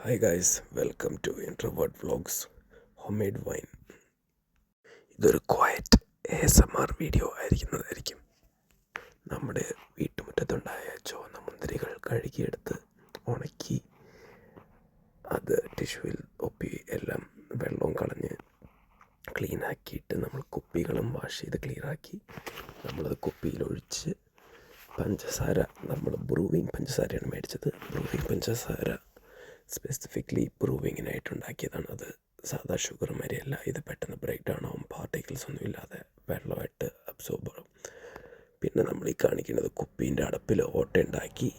Hi guys, welcome to introvert vlogs homemade wine. ഇതൊരു quiet ASMR video ആയിരിക്കുന്നതായിരിക്കും. നമ്മുടെ വീട്ടുമുറ്റത്തുണ്ടായ ചുവന്ന മുന്തിരികൾ കഴുകിയെടുത്ത് ഉണക്കി അത് ടിഷ്യൂവിൽ ഒപ്പി എല്ലാം വെള്ളവും കളഞ്ഞ് ക്ലീനാക്കിയിട്ട് നമ്മൾ കുപ്പികളും വാഷ് ചെയ്ത് ക്ലിയറാക്കി നമ്മളത് കുപ്പിയിലൊഴിച്ച് പഞ്ചസാര, നമ്മൾ ബ്രൂവിങ് പഞ്ചസാരയാണ് മേടിച്ചത്. ബ്രൂവിങ് പഞ്ചസാര സ്പെസിഫിക്കലി ബ്രൂവിങ്ങിനായിട്ട് ഉണ്ടാക്കിയതാണ്. അത് സാധാ ഷുഗർ മാതിരിയല്ല. ഇത് പെട്ടെന്ന് ബ്രേക്ക് ഡൗൺ ആവും, പാർട്ടിക്കിൾസ് ഒന്നും ഇല്ലാതെ വെള്ളമായിട്ട് അബ്സോർബ് ആവും. പിന്നെ നമ്മൾ ഈ കാണിക്കുന്നത് കുപ്പീൻ്റെ അടപ്പിൽ ഓട്ടയുണ്ടാക്കി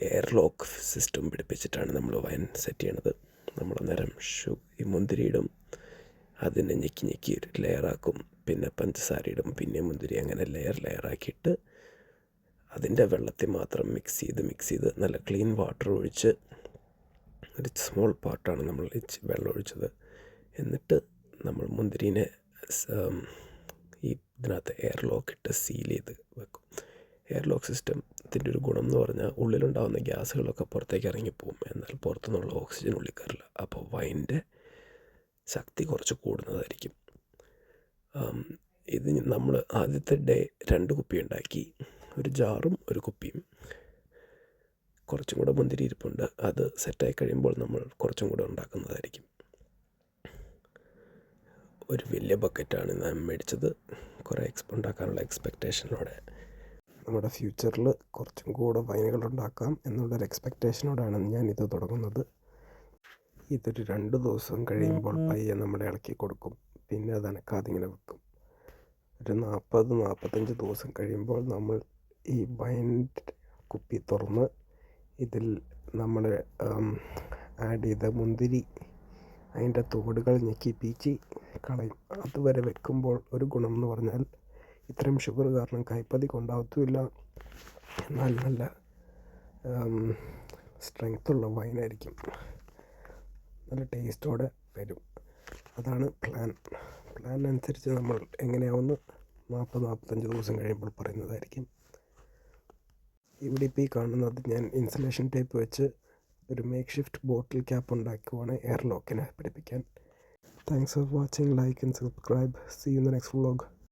എയർ ലോക്ക് സിസ്റ്റം പിടിപ്പിച്ചിട്ടാണ് നമ്മൾ വൈൻ സെറ്റ് ചെയ്യണത്. നമ്മൾ അന്നേരം ഈ മുന്തിരിയിടും, അതിനെ ഞെക്കി ഞെക്കി ഒരു ലെയറാക്കും, പിന്നെ പഞ്ചസാര ഇടും, പിന്നെ മുന്തിരി, അങ്ങനെ ലെയറാക്കിയിട്ട് അതിൻ്റെ വെള്ളത്തിൽ മാത്രം മിക്സ് ചെയ്ത് നല്ല ക്ലീൻ വാട്ടർ ഒഴിച്ച്, ഒരു സ്മോൾ പാർട്ടാണ് നമ്മൾ വെള്ളം ഒഴിച്ചത്. എന്നിട്ട് നമ്മൾ മുന്തിരീനെ ഈ ഇതിനകത്ത് എയർ ലോക്ക് ഇട്ട് സീൽ ചെയ്ത് വെക്കും. എയർ ലോക്ക് സിസ്റ്റത്തിൻ്റെ ഒരു ഗുണം എന്ന് പറഞ്ഞാൽ ഉള്ളിലുണ്ടാകുന്ന ഗ്യാസുകളൊക്കെ പുറത്തേക്ക് ഇറങ്ങിപ്പോവും, എന്നാൽ പുറത്തുനിന്നുള്ള ഓക്സിജൻ ഉള്ളിൽ കയറില്ല. അപ്പോൾ വൈൻ്റെ ശക്തി കുറച്ച് കൂടുന്നതായിരിക്കും. ഇത് നമ്മൾ ആദ്യത്തെ ഡേ 2 കുപ്പി ഉണ്ടാക്കി, ഒരു ജാറും ഒരു കുപ്പിയും. കുറച്ചും കൂടെ മുന്തിരി ഇരിപ്പുണ്ട്, അത് സെറ്റായി കഴിയുമ്പോൾ നമ്മൾ കുറച്ചും കൂടെ ഉണ്ടാക്കുന്നതായിരിക്കും. ഒരു വലിയ ബക്കറ്റാണ് ഞാൻ മേടിച്ചത്, കുറേ ഉണ്ടാക്കാനുള്ള എക്സ്പെക്റ്റേഷനോടെ. നമ്മുടെ ഫ്യൂച്ചറിൽ കുറച്ചും കൂടെ വൈനുകൾ ഉണ്ടാക്കാം എന്നുള്ളൊരു എക്സ്പെക്റ്റേഷനോടാണ് ഞാൻ ഇത് തുടങ്ങുന്നത്. ഇതൊരു 2 ദിവസം കഴിയുമ്പോൾ പയ്യെ നമ്മൾ ഇളക്കി കൊടുക്കും, പിന്നെ അത് അനക്കാതിങ്ങനെ വെക്കും. ഒരു 40-45 ദിവസം കഴിയുമ്പോൾ നമ്മൾ ഈ വൈൻ കുപ്പി തുറന്ന് ഇതിൽ നമ്മൾ ആഡ് ചെയ്ത മുന്തിരി, അതിൻ്റെ തോടുകൾ ഞെക്കി പീച്ചി കളയും. അതുവരെ വെക്കുമ്പോൾ ഒരു ഗുണം എന്ന് പറഞ്ഞാൽ ഇത്രയും ഷുഗർ കാരണം കൈപ്പതിക്ക് ഉണ്ടാകത്തുമില്ല, എന്നാൽ നല്ല സ്ട്രെങ്ത്തുള്ള വൈനായിരിക്കും, നല്ല ടേസ്റ്റോടെ വരും. അതാണ് പ്ലാൻ അനുസരിച്ച് നമ്മൾ എങ്ങനെയാവുമെന്ന് 40-45 ദിവസം കഴിയുമ്പോൾ പറയുന്നതായിരിക്കും. ഇവിടെ ഇപ്പോൾ ഈ കാണുന്നത് ഞാൻ ഇൻസുലേഷൻ ടേപ്പ് വെച്ച് ഒരു മേക്ക് ഷിഫ്റ്റ് ബോട്ടിൽ ക്യാപ്പ് ഉണ്ടാക്കുവാണ് എയർ ലോക്കിനെ പിടിപ്പിക്കാൻ. Thanks for watching. Like and subscribe. See you in the next vlog.